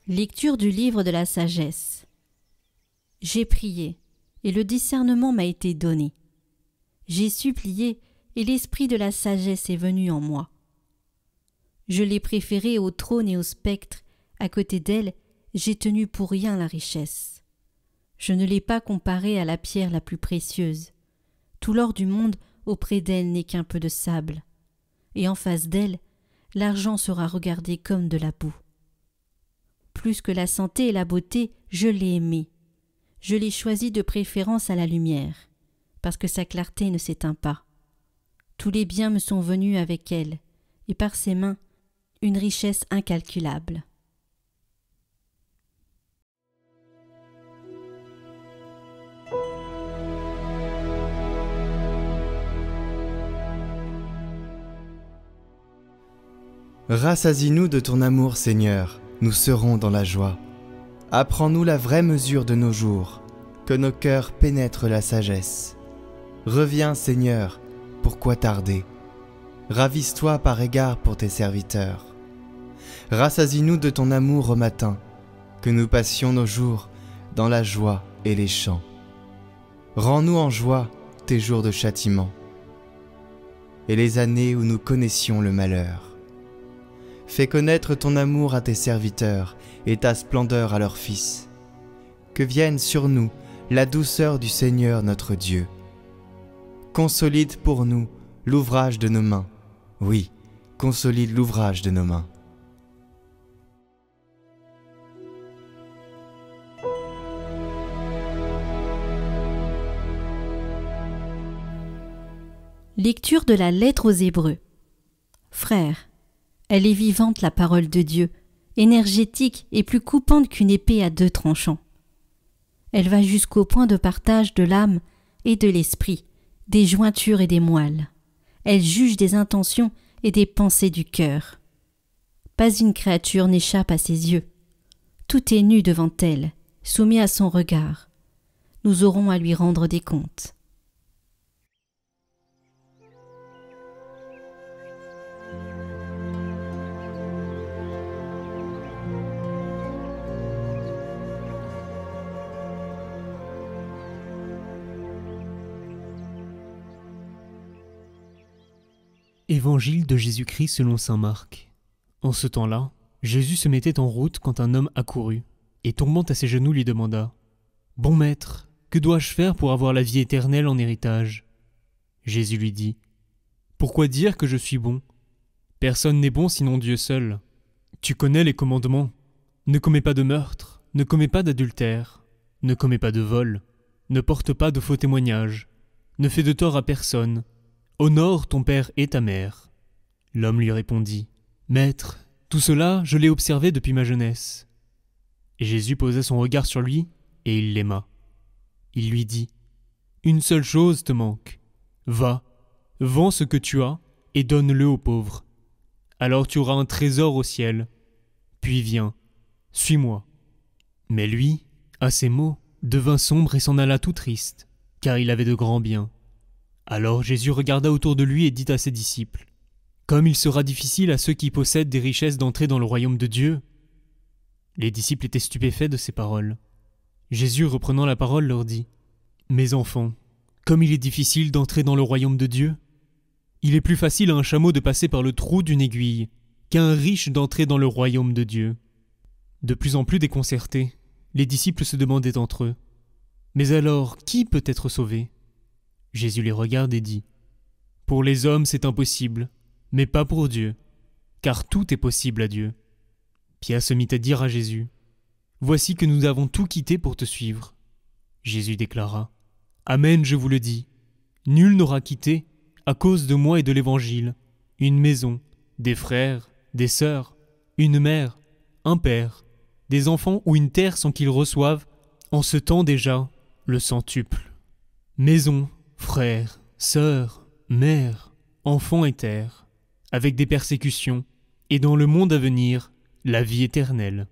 Lecture du livre de la sagesse. J'ai prié, et le discernement m'a été donné. J'ai supplié, et l'esprit de la sagesse est venu en moi. Je l'ai préférée au trône et au spectre, à côté d'elle, j'ai tenu pour rien la richesse. Je ne l'ai pas comparée à la pierre la plus précieuse. Tout l'or du monde auprès d'elle n'est qu'un peu de sable. Et en face d'elle, l'argent sera regardé comme de la boue. Plus que la santé et la beauté, je l'ai aimée. Je l'ai choisie de préférence à la lumière, parce que sa clarté ne s'éteint pas. Tous les biens me sont venus avec elle, et par ses mains, une richesse incalculable. Rassasie-nous de ton amour, Seigneur, nous serons dans la joie. Apprends-nous la vraie mesure de nos jours, que nos cœurs pénètrent la sagesse. Reviens, Seigneur, pourquoi tarder? Ravise-toi par égard pour tes serviteurs. Rassasie-nous de ton amour au matin, que nous passions nos jours dans la joie et les chants. Rends-nous en joie tes jours de châtiment, et les années où nous connaissions le malheur. Fais connaître ton amour à tes serviteurs et ta splendeur à leurs fils. Que vienne sur nous la douceur du Seigneur notre Dieu. Consolide pour nous l'ouvrage de nos mains. Oui, consolide l'ouvrage de nos mains. Lecture de la lettre aux Hébreux. Frères, elle est vivante la parole de Dieu, énergétique et plus coupante qu'une épée à deux tranchants. Elle va jusqu'au point de partage de l'âme et de l'esprit, des jointures et des moelles. Elle juge des intentions et des pensées du cœur. Pas une créature n'échappe à ses yeux. Tout est nu devant elle, soumis à son regard. Nous aurons à lui rendre des comptes. Évangile de Jésus-Christ selon saint Marc. En ce temps-là, Jésus se mettait en route quand un homme accourut, et tombant à ses genoux lui demanda « Bon maître, que dois-je faire pour avoir la vie éternelle en héritage ?» Jésus lui dit « Pourquoi dire que je suis bon? Personne n'est bon sinon Dieu seul. Tu connais les commandements. Ne commets pas de meurtre, ne commets pas d'adultère, ne commets pas de vol, ne porte pas de faux témoignages, ne fais de tort à personne. Honore ton père et ta mère. » L'homme lui répondit « Maître, tout cela, je l'ai observé depuis ma jeunesse. » Et Jésus posa son regard sur lui, et il l'aima. Il lui dit « Une seule chose te manque. Va, vends ce que tu as, et donne-le aux pauvres. Alors tu auras un trésor au ciel. Puis viens, suis-moi. » Mais lui, à ces mots, devint sombre et s'en alla tout triste, car il avait de grands biens. Alors Jésus regarda autour de lui et dit à ses disciples « Comme il sera difficile à ceux qui possèdent des richesses d'entrer dans le royaume de Dieu !» Les disciples étaient stupéfaits de ces paroles. Jésus, reprenant la parole, leur dit « Mes enfants, comme il est difficile d'entrer dans le royaume de Dieu, il est plus facile à un chameau de passer par le trou d'une aiguille qu'à un riche d'entrer dans le royaume de Dieu. » De plus en plus déconcertés, les disciples se demandaient entre eux « Mais alors, qui peut être sauvé ?» Jésus les regarde et dit « Pour les hommes c'est impossible, mais pas pour Dieu, car tout est possible à Dieu. » Pierre se mit à dire à Jésus « Voici que nous avons tout quitté pour te suivre. » Jésus déclara « Amen, je vous le dis, nul n'aura quitté, à cause de moi et de l'Évangile, une maison, des frères, des sœurs, une mère, un père, des enfants ou une terre sans qu'ils reçoivent, en ce temps déjà, le centuple. Maison, frères, sœurs, mères, enfants et terres, avec des persécutions, et dans le monde à venir, la vie éternelle.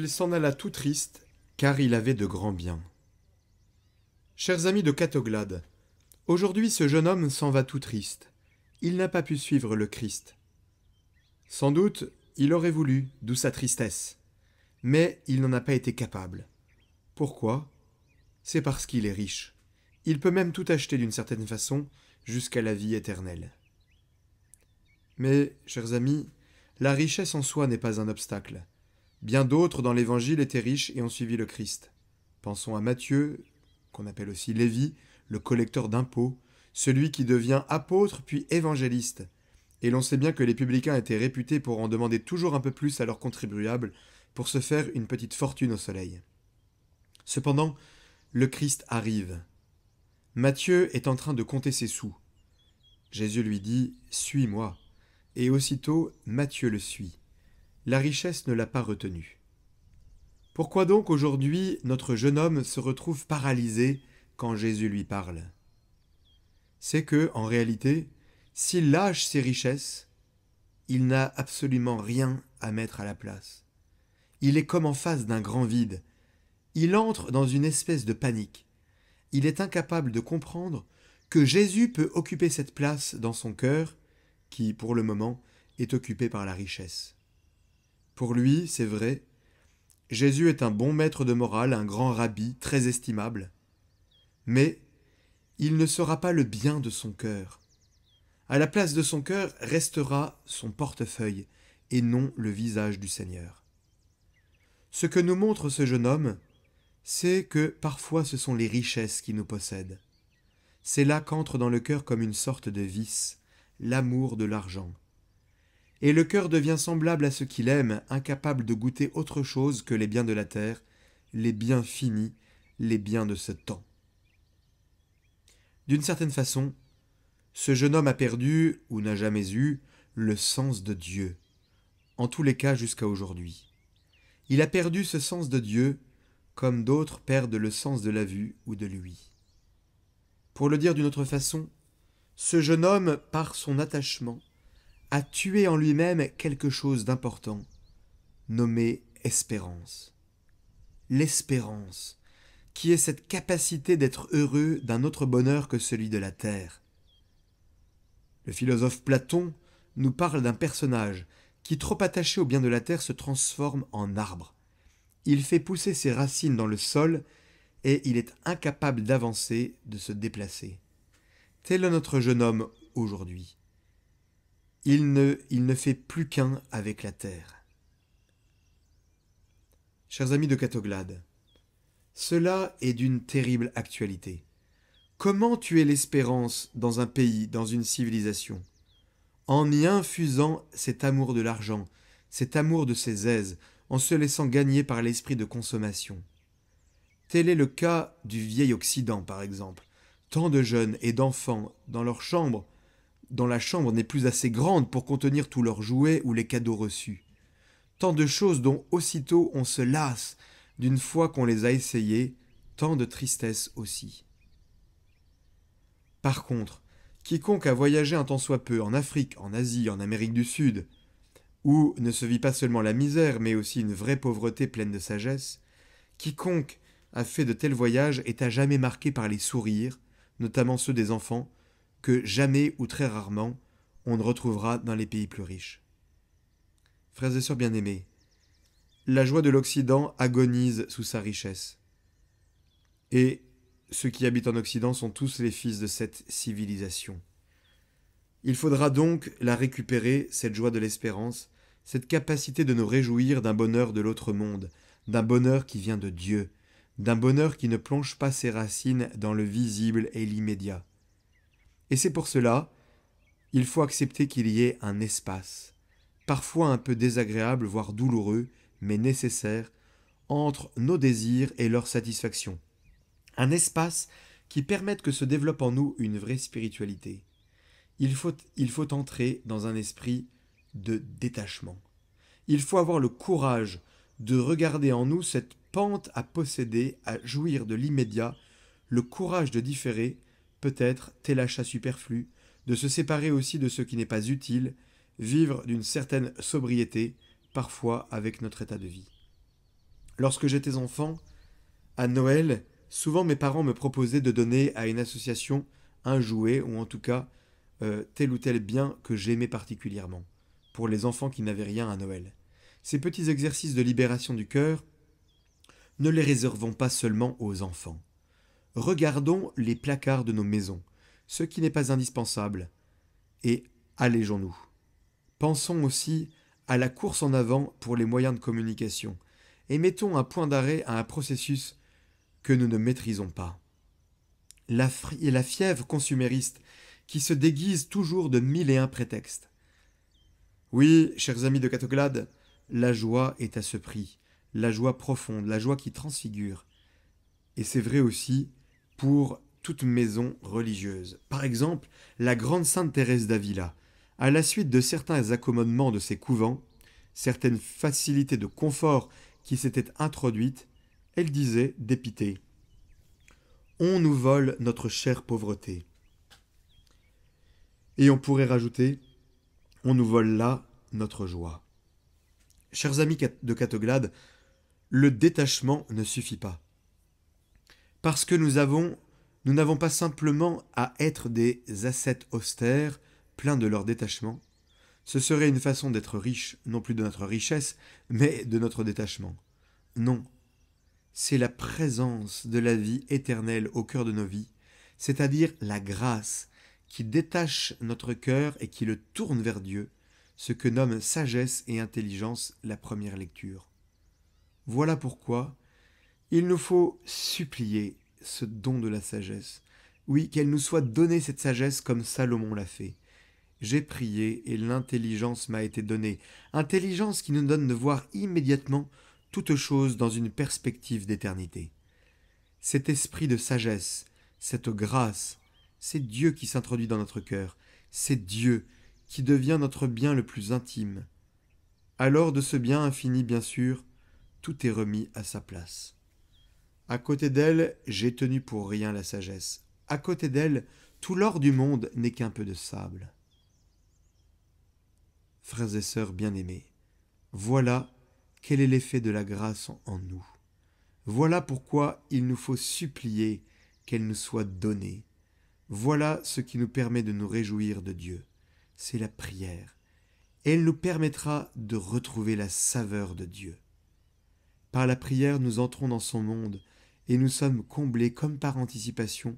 il s'en alla tout triste, car il avait de grands biens. Chers amis de Catoglade, aujourd'hui ce jeune homme s'en va tout triste. Il n'a pas pu suivre le Christ. Sans doute, il aurait voulu, d'où sa tristesse. Mais il n'en a pas été capable. Pourquoi ? C'est parce qu'il est riche. Il peut même tout acheter d'une certaine façon, jusqu'à la vie éternelle. Mais, chers amis, la richesse en soi n'est pas un obstacle. Bien d'autres dans l'Évangile étaient riches et ont suivi le Christ. Pensons à Matthieu, qu'on appelle aussi Lévi, le collecteur d'impôts, celui qui devient apôtre puis évangéliste. Et l'on sait bien que les publicains étaient réputés pour en demander toujours un peu plus à leurs contribuables pour se faire une petite fortune au soleil. Cependant, le Christ arrive. Matthieu est en train de compter ses sous. Jésus lui dit « Suis-moi ». Et aussitôt, Matthieu le suit. La richesse ne l'a pas retenu. Pourquoi donc aujourd'hui notre jeune homme se retrouve paralysé quand Jésus lui parle ? C'est que, en réalité, s'il lâche ses richesses, il n'a absolument rien à mettre à la place. Il est comme en face d'un grand vide. Il entre dans une espèce de panique. Il est incapable de comprendre que Jésus peut occuper cette place dans son cœur, qui, pour le moment, est occupé par la richesse. Pour lui, c'est vrai, Jésus est un bon maître de morale, un grand rabbi, très estimable, mais il ne sera pas le bien de son cœur. À la place de son cœur restera son portefeuille, et non le visage du Seigneur. Ce que nous montre ce jeune homme, c'est que parfois ce sont les richesses qui nous possèdent. C'est là qu'entre dans le cœur comme une sorte de vice, l'amour de l'argent. Et le cœur devient semblable à ce qu'il aime, incapable de goûter autre chose que les biens de la terre, les biens finis, les biens de ce temps. D'une certaine façon, ce jeune homme a perdu, ou n'a jamais eu, le sens de Dieu, en tous les cas jusqu'à aujourd'hui. Il a perdu ce sens de Dieu, comme d'autres perdent le sens de la vue ou de l'ouïe. Pour le dire d'une autre façon, ce jeune homme, par son attachement, a tué en lui-même quelque chose d'important, nommé espérance. L'espérance, qui est cette capacité d'être heureux d'un autre bonheur que celui de la terre. Le philosophe Platon nous parle d'un personnage qui, trop attaché au bien de la terre, se transforme en arbre. Il fait pousser ses racines dans le sol et il est incapable d'avancer, de se déplacer. Tel est notre jeune homme aujourd'hui. Il ne fait plus qu'un avec la terre. Chers amis de Catoglade, cela est d'une terrible actualité. Comment tuer l'espérance dans un pays, dans une civilisation ? En y infusant cet amour de l'argent, cet amour de ses aises, en se laissant gagner par l'esprit de consommation. Tel est le cas du vieil Occident, par exemple. Tant de jeunes et d'enfants dans leur chambre, dont la chambre n'est plus assez grande pour contenir tous leurs jouets ou les cadeaux reçus. Tant de choses dont aussitôt on se lasse d'une fois qu'on les a essayées, tant de tristesse aussi. Par contre, quiconque a voyagé un tant soit peu en Afrique, en Asie, en Amérique du Sud, où ne se vit pas seulement la misère, mais aussi une vraie pauvreté pleine de sagesse, quiconque a fait de tels voyages est à jamais marqué par les sourires, notamment ceux des enfants, que jamais ou très rarement on ne retrouvera dans les pays plus riches. Frères et sœurs bien-aimés, la joie de l'Occident agonise sous sa richesse. Et ceux qui habitent en Occident sont tous les fils de cette civilisation. Il faudra donc la récupérer, cette joie de l'espérance, cette capacité de nous réjouir d'un bonheur de l'autre monde, d'un bonheur qui vient de Dieu, d'un bonheur qui ne plonge pas ses racines dans le visible et l'immédiat. Et c'est pour cela, il faut accepter qu'il y ait un espace, parfois un peu désagréable, voire douloureux, mais nécessaire, entre nos désirs et leur satisfaction. Un espace qui permette que se développe en nous une vraie spiritualité. Il faut entrer dans un esprit de détachement. Il faut avoir le courage de regarder en nous cette pente à posséder, à jouir de l'immédiat, le courage de différer, peut-être tel achat superflu, de se séparer aussi de ce qui n'est pas utile, vivre d'une certaine sobriété, parfois avec notre état de vie. Lorsque j'étais enfant, à Noël, souvent mes parents me proposaient de donner à une association un jouet, ou en tout cas tel ou tel bien que j'aimais particulièrement, pour les enfants qui n'avaient rien à Noël. Ces petits exercices de libération du cœur, ne les réservons pas seulement aux enfants. Regardons les placards de nos maisons, ce qui n'est pas indispensable, et allégeons-nous. Pensons aussi à la course en avant pour les moyens de communication, et mettons un point d'arrêt à un processus que nous ne maîtrisons pas. La fièvre consumériste qui se déguise toujours de 1001 prétextes. Oui, chers amis de Catoglade, la joie est à ce prix, la joie profonde, la joie qui transfigure. Et c'est vrai aussi pour toute maison religieuse. Par exemple, la grande sainte Thérèse d'Avila, à la suite de certains accommodements de ses couvents, certaines facilités de confort qui s'étaient introduites, elle disait, dépitée, « On nous vole notre chère pauvreté. » Et on pourrait rajouter, « On nous vole là notre joie. » Chers amis de Catoglade, le détachement ne suffit pas. Parce que nous n'avons pas simplement à être des ascètes austères, pleins de leur détachement. Ce serait une façon d'être riche, non plus de notre richesse, mais de notre détachement. Non, c'est la présence de la vie éternelle au cœur de nos vies, c'est-à-dire la grâce qui détache notre cœur et qui le tourne vers Dieu, ce que nomme sagesse et intelligence la première lecture. Voilà pourquoi il nous faut supplier ce don de la sagesse. Oui, qu'elle nous soit donnée cette sagesse comme Salomon l'a fait. J'ai prié et l'intelligence m'a été donnée, intelligence qui nous donne de voir immédiatement toute chose dans une perspective d'éternité. Cet esprit de sagesse, cette grâce, c'est Dieu qui s'introduit dans notre cœur, c'est Dieu qui devient notre bien le plus intime. Alors de ce bien infini, bien sûr, tout est remis à sa place. À côté d'elle, j'ai tenu pour rien la sagesse. À côté d'elle, tout l'or du monde n'est qu'un peu de sable. Frères et sœurs bien-aimés, voilà quel est l'effet de la grâce en nous. Voilà pourquoi il nous faut supplier qu'elle nous soit donnée. Voilà ce qui nous permet de nous réjouir de Dieu. C'est la prière. Elle nous permettra de retrouver la saveur de Dieu. Par la prière, nous entrons dans son monde et nous sommes comblés comme par anticipation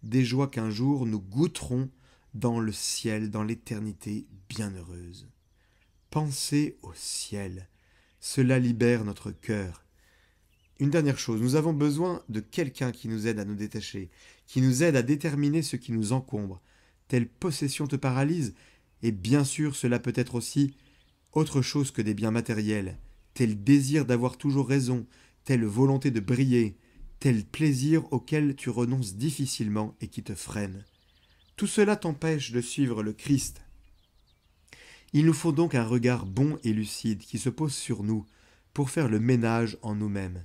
des joies qu'un jour nous goûterons dans le ciel, dans l'éternité bienheureuse. Pensez au ciel, cela libère notre cœur. Une dernière chose, nous avons besoin de quelqu'un qui nous aide à nous détacher, qui nous aide à déterminer ce qui nous encombre. Telle possession te paralyse, et bien sûr cela peut être aussi autre chose que des biens matériels, tel désir d'avoir toujours raison, telle volonté de briller, tel plaisir auquel tu renonces difficilement et qui te freine. Tout cela t'empêche de suivre le Christ. Il nous faut donc un regard bon et lucide qui se pose sur nous pour faire le ménage en nous-mêmes.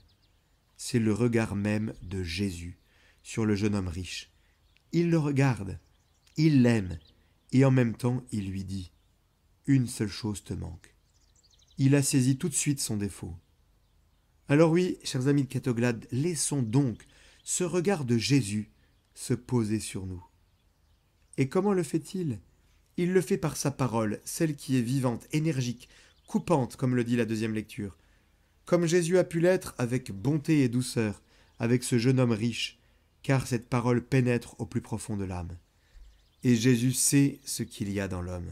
C'est le regard même de Jésus sur le jeune homme riche. Il le regarde, il l'aime, et en même temps il lui dit « Une seule chose te manque ». Il a saisi tout de suite son défaut. Alors oui, chers amis de Catoglade, laissons donc ce regard de Jésus se poser sur nous. Et comment le fait-il ? Il le fait par sa parole, celle qui est vivante, énergique, coupante, comme le dit la deuxième lecture. Comme Jésus a pu l'être avec bonté et douceur, avec ce jeune homme riche, car cette parole pénètre au plus profond de l'âme. Et Jésus sait ce qu'il y a dans l'homme.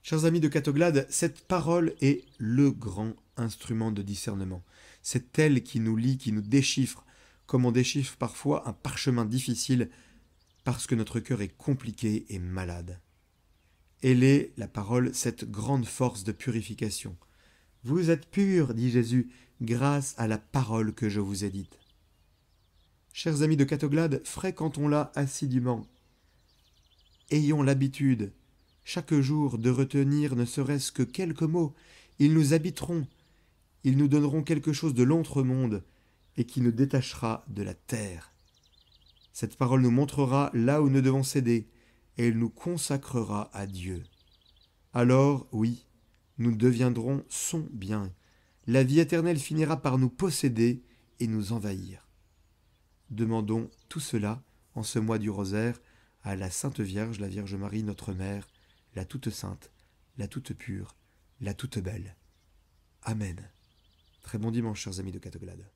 Chers amis de Catoglade, cette parole est le grand instrument de discernement. C'est elle qui nous lie, qui nous déchiffre, comme on déchiffre parfois un parchemin difficile, parce que notre cœur est compliqué et malade. Elle est, la parole, cette grande force de purification. Vous êtes purs, dit Jésus, grâce à la parole que je vous ai dite. Chers amis de Catoglade, fréquentons-la assidûment. Ayons l'habitude, chaque jour, de retenir ne serait-ce que quelques mots. Ils nous habiteront, ils nous donneront quelque chose de l'autre monde et qui nous détachera de la terre. Cette parole nous montrera là où nous devons céder et elle nous consacrera à Dieu. Alors, oui, nous deviendrons son bien, la vie éternelle finira par nous posséder et nous envahir. Demandons tout cela en ce mois du rosaire à la Sainte Vierge, la Vierge Marie, notre Mère, la toute sainte, la toute pure, la toute belle. Amen. Très bon dimanche, chers amis de Catoglade.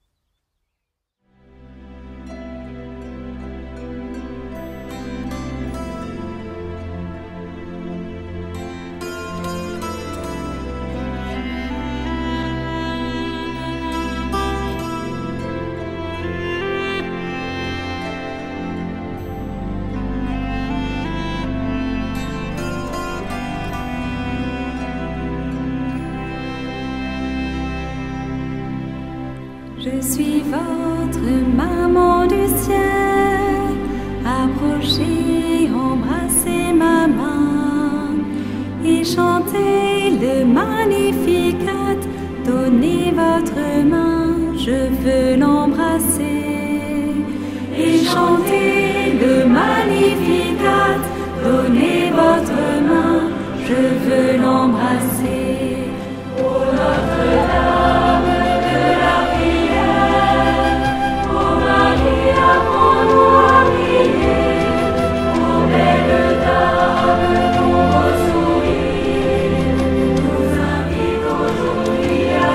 Je suis votre maman du ciel, approchez, embrassez ma main et chantez le Magnificat, donnez votre main, je veux l'embrasser. Et chantez le Magnificat, donnez votre main, je veux l'embrasser. Ô Notre-Dame de la apprends-nous à prier, ô belle dame dont vos sourires nous invitent aujourd'hui à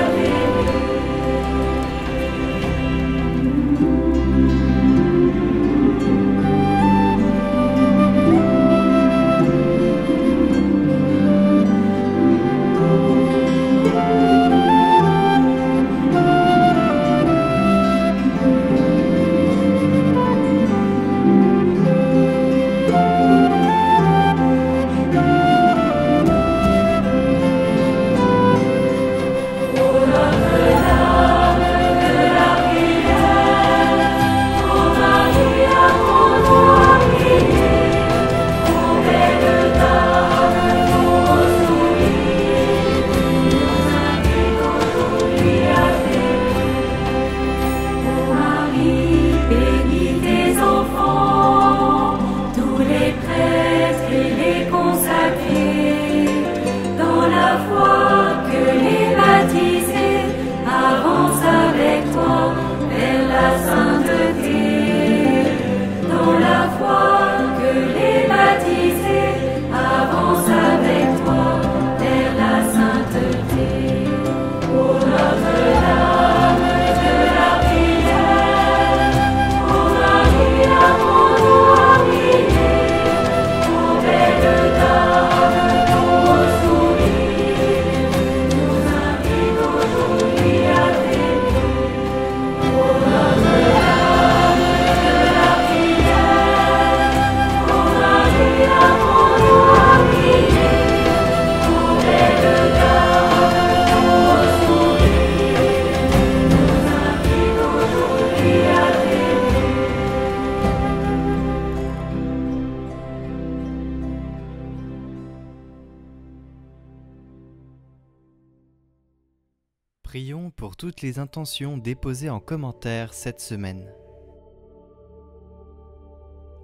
Prions pour toutes les intentions déposées en commentaire cette semaine.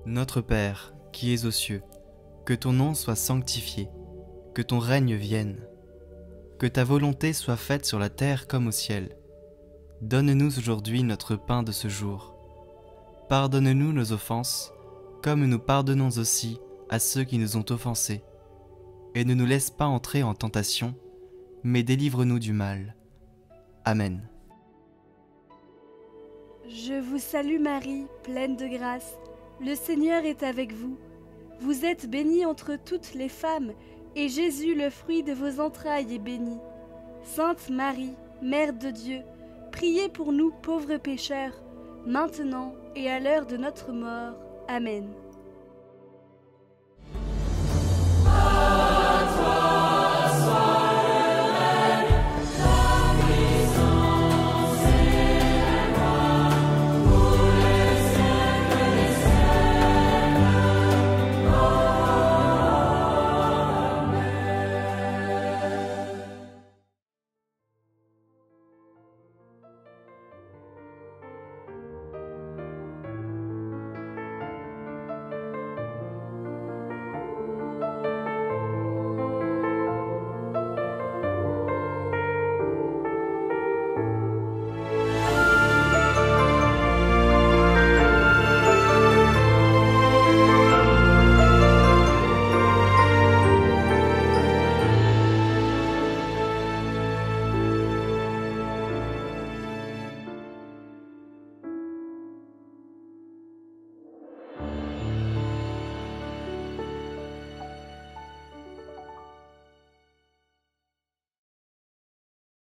Notre Père, qui es aux cieux, que ton nom soit sanctifié, que ton règne vienne, que ta volonté soit faite sur la terre comme au ciel. Donne-nous aujourd'hui notre pain de ce jour. Pardonne-nous nos offenses, comme nous pardonnons aussi à ceux qui nous ont offensés. Et ne nous laisse pas entrer en tentation, mais délivre-nous du mal. Amen. Je vous salue Marie, pleine de grâce. Le Seigneur est avec vous. Vous êtes bénie entre toutes les femmes, et Jésus, le fruit de vos entrailles, est béni. Sainte Marie, Mère de Dieu, priez pour nous pauvres pécheurs, maintenant et à l'heure de notre mort. Amen.